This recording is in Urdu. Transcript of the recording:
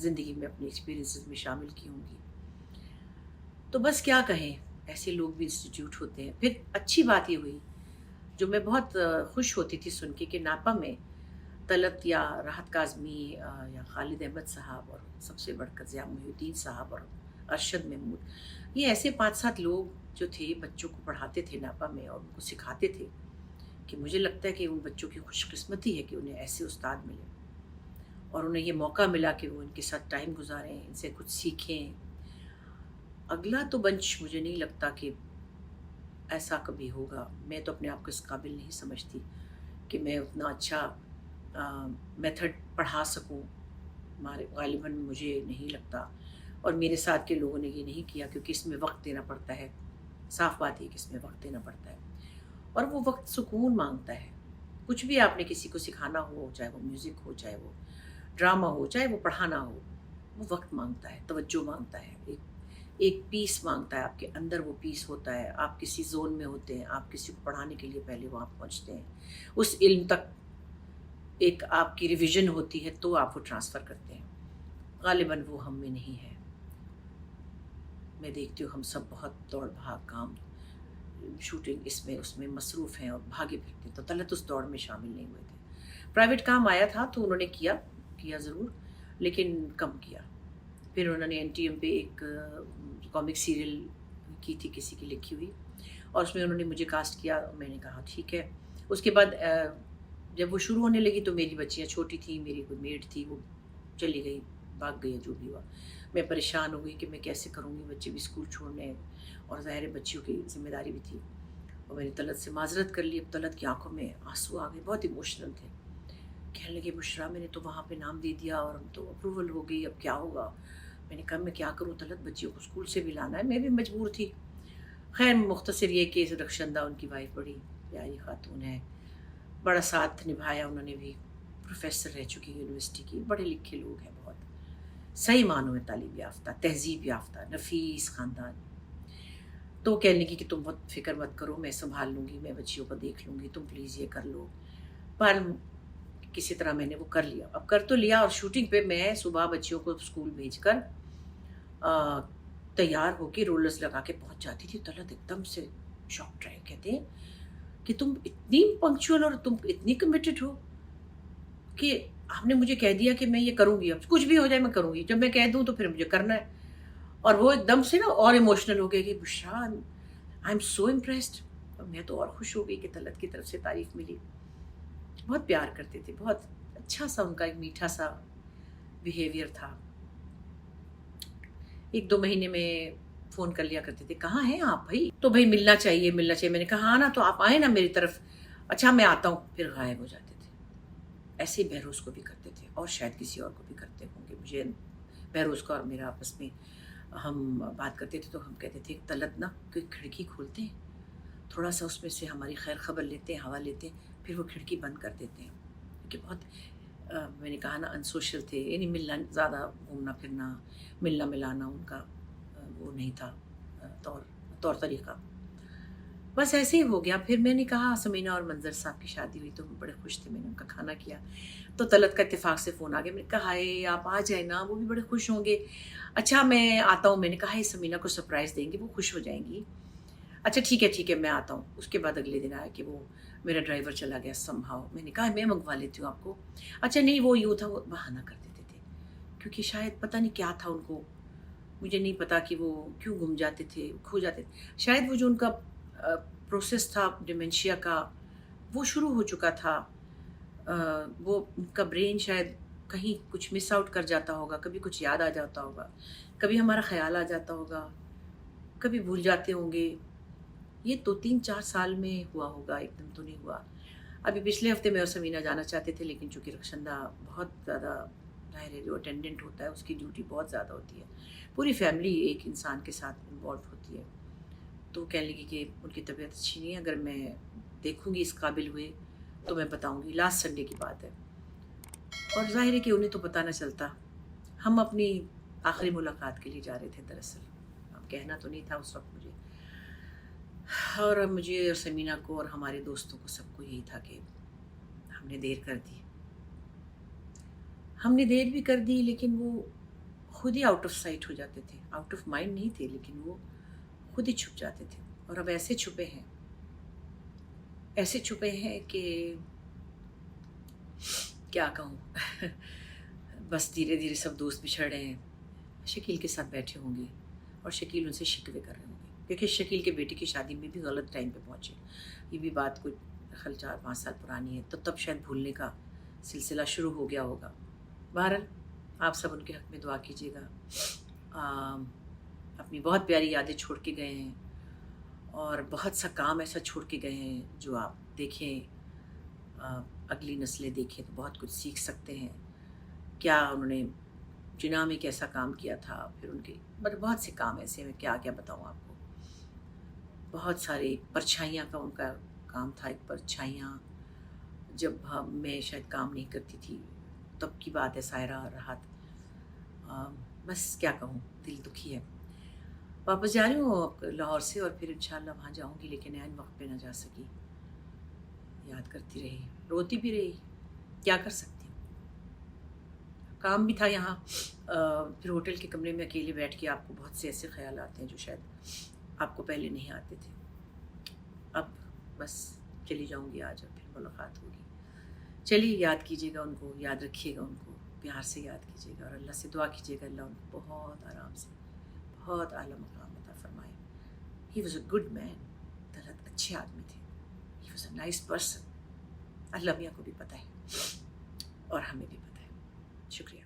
زندگی میں اپنے ایکسپیرینسز میں شامل کی ہوں گی. تو بس کیا کہیں، ایسے لوگ بھی انسٹیٹیوٹ ہوتے ہیں. پھر اچھی بات یہ ہوئی جو میں بہت خوش ہوتی تھی سن کے کہ ناپا میں طلعت یا راحت کاظمی یا خالد احمد صاحب اور سب سے بڑھ کر ضیاء محی الدین صاحب اور ارشد محمود، یہ ایسے 5-7 لوگ جو تھے بچوں کو پڑھاتے تھے ناپا میں اور ان کو سکھاتے تھے کہ مجھے لگتا ہے کہ ان بچوں کی خوش قسمتی ہے کہ انہیں ایسے استاد ملے اور انہیں یہ موقع ملا کہ وہ ان کے ساتھ ٹائم گزاریں، ان سے کچھ سیکھیں. اگلا تو بنچ مجھے نہیں لگتا کہ ایسا کبھی ہوگا. میں تو اپنے آپ کو اس قابل نہیں سمجھتی کہ میں اتنا اچھا میتھڈ پڑھا سکوں. غالباً مجھے نہیں لگتا، اور میرے ساتھ کے لوگوں نے یہ نہیں کیا کیونکہ اس میں وقت دینا پڑتا ہے. صاف بات یہ کہ اس میں وقت دینا پڑتا ہے اور وہ وقت سکون مانگتا ہے. کچھ بھی آپ نے کسی کو سکھانا ہو، چاہے وہ میوزک ہو، چاہے وہ ڈرامہ ہو، چاہے وہ پڑھانا ہو، وہ وقت مانگتا ہے، توجہ مانگتا ہے، ایک پیس مانگتا ہے. آپ کے اندر وہ پیس ہوتا ہے، آپ کسی زون میں ہوتے ہیں، آپ کسی کو پڑھانے کے لیے پہلے وہاں پہنچتے ہیں، اس علم تک ایک آپ کی ریویژن ہوتی ہے تو آپ وہ ٹرانسفر کرتے ہیں. غالباً وہ ہم میں نہیں ہے. میں دیکھتی ہوں ہم سب بہت دوڑ بھاگ کام شوٹنگ اس میں مصروف ہیں اور بھاگے پھرتے ہیں. تو طلعت اس دوڑ میں شامل نہیں ہوئے تھے. پرائیویٹ کام آیا تھا تو انہوں نے کیا ضرور، لیکن کم کیا. پھر انہوں نے NTM پہ ایک کامک سیریل کی تھی کسی کی لکھی ہوئی، اور اس میں انہوں نے مجھے کاسٹ کیا. میں نے کہا ٹھیک ہے. اس کے بعد جب وہ شروع ہونے لگی تو میری بچیاں چھوٹی تھیں، میری کوئی میڈ تھی وہ چلی گئی، بھاگ گئی، جو بھی ہوا. میں پریشان ہو گئی کہ میں کیسے کروں گی، بچے بھی اسکول چھوڑنے، اور ظاہر بچیوں کی ذمہ داری بھی تھی. اور میں نے طلعت سے معذرت کر لی. اب طلعت کی آنکھوں میں آنسو آ گئے، بہت ایموشنل تھے. کہنے لگے بشریٰ میں نے تو وہاں پہ نام دے دیا اور ہم تو اپروول ہو گئی، اب کیا ہوگا. میں نے کہا میں کیا کروں طلعت، بچیوں کو اسکول سے بھی لانا ہے. میں بھی مجبور تھی. خیر مختصر یہ کہ رخشندہ ان کی وائف بڑی پیاری خاتون ہے، بڑا ساتھ نبھایا انہوں نے بھی. پروفیسر رہ چکی یونیورسٹی کی، بڑے لکھے لوگ ہیں، بہت صحیح معنوں میں تعلیم یافتہ، تہذیب یافتہ، نفیس خاندان. تو کہنے لگی کہ تم بہت فکر مت کرو، میں سنبھال لوں گی، میں بچیوں کو دیکھ لوں گی، تم پلیز یہ کر لو. پر کسی طرح میں نے وہ کر لیا. اب کر تو لیا، اور شوٹنگ پہ میں صبح بچیوں کو اسکول بھیج کر تیار ہو کے رولرز لگا کے پہنچ جاتی تھی. طلعت ایک دم سے شاکڈ رہے، کہتے ہیں کہ تم اتنی پنکچوئل اور تم اتنی کمیٹڈ ہو کہ آپ نے مجھے کہہ دیا کہ میں یہ کروں گی، اب کچھ بھی ہو جائے میں کروں گی، جب میں کہہ دوں تو پھر مجھے کرنا ہے. اور وہ ایک دم سے نا اور ایموشنل ہو گئے کہ Bushra I am so impressed. میں تو اور خوش ہو گئی کہ طلعت کی طرف سے تعریف ملی. بہت پیار کرتے تھے، بہت اچھا سا ان کا ایک میٹھا سا بیہیویئر تھا. 1-2 مہینے میں فون کر لیا کرتے تھے، کہاں ہیں آپ بھائی، تو بھائی ملنا چاہیے ملنا چاہیے. میں نے کہا ہاں نا، تو آپ آئیں نا میری طرف. اچھا میں آتا ہوں، پھر غائب ہو جاتے تھے. ایسے بہروز کو بھی کرتے تھے اور شاید کسی اور کو بھی کرتے ہوں گے. مجھے بہروز کا اور میرا آپس میں ہم بات کرتے تھے تو ہم کہتے تھے طلعت نا کوئی کھڑکی کھولتے ہیں، تھوڑا سا اس میں سے ہماری خیر خبر لیتے ہیں، ہوا لیتے ہیں، پھر وہ کھڑکی بند کر دیتے ہیں. کیونکہ بہت میں نے کہا نا انسوشل تھے، یعنی ملنا زیادہ، گھومنا پھرنا، ملنا ملانا ان کا وہ نہیں تھا طور طریقہ. بس ایسے ہی ہو گیا. پھر میں نے کہا سمینہ اور منظر صاحب کی شادی ہوئی تو بڑے خوش تھے، میں نے ان کا کھانا کیا تو طلعت کا اتفاق سے فون آ گیا. میں نے کہا ہائے آپ آ جائیں نا، وہ بھی بڑے خوش ہوں گے. اچھا میں آتا ہوں. میں نے کہا سمینہ کو سرپرائز دیں گے، وہ خوش ہو جائیں گی. اچھا ٹھیک ہے میں آتا ہوں. اس کے بعد اگلے دن آیا کہ وہ میرا ڈرائیور چلا گیا سمہاؤ. میں نے کہا میں منگوا لیتی ہوں آپ کو. اچھا نہیں وہ یوں تھا، وہ بہانہ کر دیتے تھے کیونکہ شاید پتہ نہیں کیا تھا ان کو، مجھے نہیں پتا کہ وہ کیوں گم جاتے تھے، کھو جاتے تھے. شاید وہ جو ان کا پروسیس تھا ڈیمنشیا کا وہ شروع ہو چکا تھا. وہ ان کا برین شاید کہیں کچھ مس آؤٹ کر جاتا ہوگا، کبھی کچھ یاد آ جاتا ہوگا، کبھی ہمارا خیال آ جاتا ہوگا، کبھی بھول جاتے ہوں گے. یہ 2-3-4 سال میں ہوا ہوگا، ایک دم تو نہیں ہوا. ابھی پچھلے ہفتے میں اور سمینہ جانا چاہتے تھے، لیکن چونکہ رخشندہ بہت زیادہ ظاہر ہے جو اٹینڈنٹ ہوتا ہے اس کی ڈیوٹی بہت زیادہ ہوتی ہے، پوری فیملی ایک انسان کے ساتھ انوالو ہوتی ہے. تو کہنے لگی کہ ان کی طبیعت اچھی نہیں ہے، اگر میں دیکھوں گی اس قابل ہوئے تو میں بتاؤں گی. لاسٹ سنڈے کی بات ہے، اور ظاہر ہے کہ انہیں تو پتہ نہ چلتا. ہم اپنی آخری ملاقات کے لیے جا رہے تھے دراصل. اب کہنا تو نہیں تھا اس وقت مجھے، اور مجھے اور سمینہ کو اور ہمارے دوستوں کو سب کو یہی تھا کہ ہم نے دیر کر دی. ہم نے دیر بھی کر دی، لیکن وہ خود ہی آؤٹ آف سائٹ ہو جاتے تھے. آؤٹ آف مائنڈ نہیں تھے لیکن وہ خود ہی چھپ جاتے تھے. اور اب ایسے چھپے ہیں کہ کیا کہوں. بس دھیرے دھیرے سب دوست بچھڑ رہے ہیں. شکیل کے ساتھ بیٹھے ہوں گے اور شکیل ان سے شکوے کر رہے ہوں گے کیونکہ شکیل کے بیٹے کی شادی میں بھی غلط ٹائم پہ پہنچے. یہ بھی بات کوئی 4-5 سال پرانی ہے تو تب شاید بھولنے کا سلسلہ شروع ہو گیا ہوگا. بہرحال آپ سب ان کے حق میں دعا کیجیے گا. اپنی بہت پیاری یادیں چھوڑ کے گئے ہیں اور بہت سا کام ایسا چھوڑ کے گئے ہیں جو آپ دیکھیں, اگلی نسلیں دیکھیں تو بہت کچھ سیکھ سکتے ہیں. کیا انہوں نے جناح میں کیسا کام کیا تھا, پھر ان کے بہت سے کام ایسے ہیں, کیا بتاؤں آپ کو. بہت سارے پرچھائیاں کا ان کا کام تھا. ایک پرچھائیاں جب میں شاید کام نہیں کرتی تھی تب کی بات ہے, سائرہ راحت. بس کیا کہوں, دل دکھی ہے. واپس جا رہی ہوں لاہور سے اور پھر انشاءاللہ وہاں جاؤں گی, لیکن عین وقت پہ نہ جا سکی. یاد کرتی رہی, روتی بھی رہی, کیا کر سکتی ہوں. کام بھی تھا یہاں. پھر ہوٹل کے کمرے میں اکیلے بیٹھ کے آپ کو بہت سے ایسے خیال آتے ہیں جو شاید آپ کو پہلے نہیں آتے تھے. اب بس چلی جاؤں گی آج, اور پھر ملاقات ہوگی. چلیے یاد کیجیے گا ان کو, یاد رکھیے گا ان کو, پیار سے یاد کیجیے گا اور اللہ سے دعا کیجیے گا اللہ ان کو بہت آرام سے بہت اعلیٰ مقام عطا فرمائے. He was a good man. Talat اچھے آدمی تھے. He was a nice person. Allah میاں کو بھی پتہ ہے اور ہمیں بھی پتہ ہے. شکریہ.